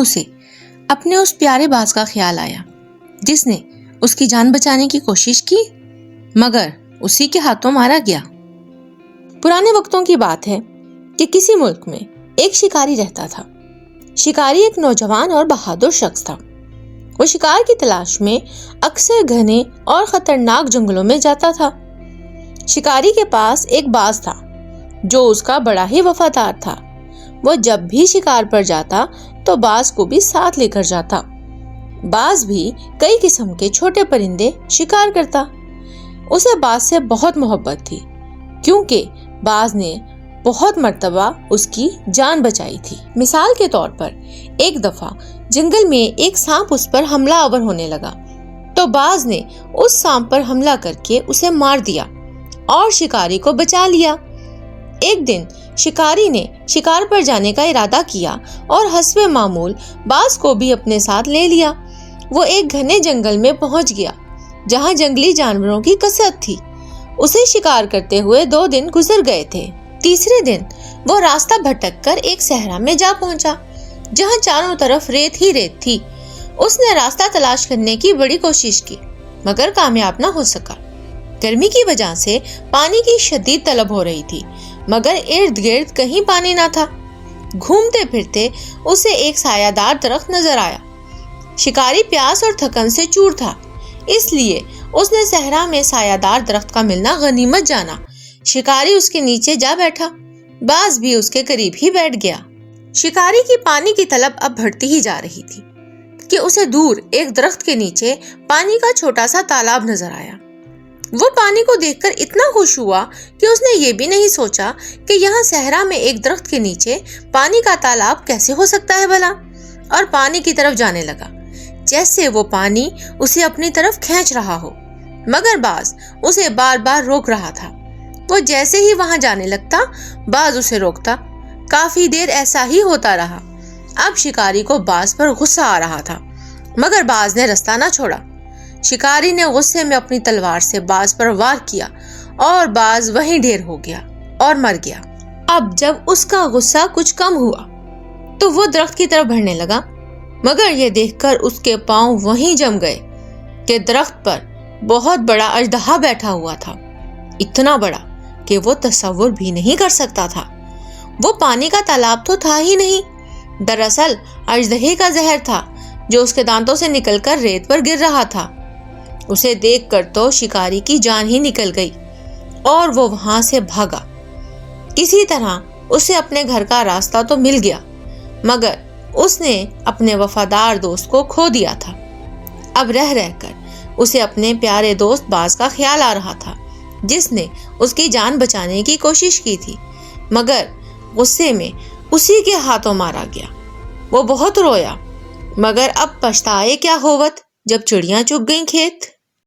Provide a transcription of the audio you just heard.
اسے اپنے اس پیارے باز کا خیال آیا جس نے اس کی جان بچانے کی کوشش کی مگر اسی کے ہاتھوں مارا گیا۔ پرانے وقتوں کی بات ہے کہ کسی ملک میں ایک شکاری رہتا تھا۔ شکاری ایک نوجوان اور بہادر شخص تھا۔ وہ شکار کی تلاش میں اکثر گھنے اور خطرناک جنگلوں میں جاتا تھا۔ شکاری کے پاس ایک باز تھا جو اس کا بڑا ہی وفادار تھا۔ وہ جب بھی شکار پر جاتا تو باز کو بھی ساتھ لے کر جاتا۔ باز بھی کئی قسم کے چھوٹے پرندے شکار کرتا۔ اسے باز سے بہت محبت تھی کیونکہ باز نے بہت مرتبہ اس کی جان بچائی تھی۔ مثال کے طور پر ایک دفعہ جنگل میں ایک سانپ اس پر حملہ آور ہونے لگا تو باز نے اس سانپ پر حملہ کر کے اسے مار دیا اور شکاری کو بچا لیا۔ ایک دن شکاری نے شکار پر جانے کا ارادہ کیا اور حسب معمول باز کو بھی اپنے ساتھ لے لیا۔ وہ ایک گھنے جنگل میں پہنچ گیا جہاں جنگلی جانوروں کی کثرت تھی۔ اسے شکار کرتے ہوئے 2 دن گزر گئے تھے۔ تیسرے دن وہ راستہ بھٹک کر ایک صحرا میں جا پہنچا جہاں چاروں طرف ریت ہی ریت تھی۔ اس نے راستہ تلاش کرنے کی بڑی کوشش کی مگر کامیاب نہ ہو سکا۔ گرمی کی وجہ سے پانی کی شدید طلب ہو رہی تھی مگر ارد گرد کہیں پانی نہ تھا۔ گھومتے پھرتے اسے ایک سایہ دار درخت نظر آیا۔ شکاری پیاس اور تھکن سے چور تھا اس لیے اس نے صحرا میں سایہ دار درخت کا ملنا غنیمت جانا۔ شکاری اس کے نیچے جا بیٹھا۔ باز بھی اس کے قریب ہی بیٹھ گیا۔ شکاری کی پانی کی طلب اب بڑھتی ہی جا رہی تھی کہ اسے دور ایک درخت کے نیچے پانی کا چھوٹا سا تالاب نظر آیا۔ وہ پانی کو دیکھ کر اتنا خوش ہوا کہ اس نے یہ بھی نہیں سوچا کہ یہاں صحرا میں ایک درخت کے نیچے پانی کا تالاب کیسے ہو سکتا ہے بھلا، اور پانی کی طرف جانے لگا جیسے وہ پانی اسے اپنی طرف کھینچ رہا ہو مگر باز اسے بار بار روک رہا تھا۔ وہ جیسے ہی وہاں جانے لگتا باز اسے روکتا۔ کافی دیر ایسا ہی ہوتا رہا۔ اب شکاری کو باز پر غصہ آ رہا تھا مگر باز نے رستہ نہ چھوڑا۔ شکاری نے غصے میں اپنی تلوار سے باز پر وار کیا اور باز وہیں ڈھیر ہو گیا اور مر گیا۔ اب جب اس کا غصہ کچھ کم ہوا تو وہ درخت کی طرف بڑھنے لگا مگر یہ دیکھ کر اس کے پاؤں وہیں جم گئے کہ درخت پر بہت بڑا اژدہا بیٹھا ہوا تھا، اتنا بڑا کہ وہ تصور بھی نہیں کر سکتا تھا۔ وہ پانی کا تالاب تو تھا ہی نہیں، دراصل اژدہے کا زہر تھا جو اس کے دانتوں سے نکل کر ریت پر گر رہا تھا۔ اسے دیکھ کر تو شکاری کی جان ہی نکل گئی اور وہ وہاں سے بھاگا۔ کسی طرح اسے اپنے گھر کا راستہ تو مل گیا مگر اس نے اپنے وفادار دوست کو کھو دیا تھا۔ اب رہ رہ کر اسے اپنے پیارے دوست باز کا خیال آ رہا تھا جس نے اس کی جان بچانے کی کوشش کی تھی مگر غصے میں اسی کے ہاتھوں مارا گیا۔ وہ بہت رویا مگر اب پچھتائے کیا ہوت جب چڑیاں چگ گئیں کھیت۔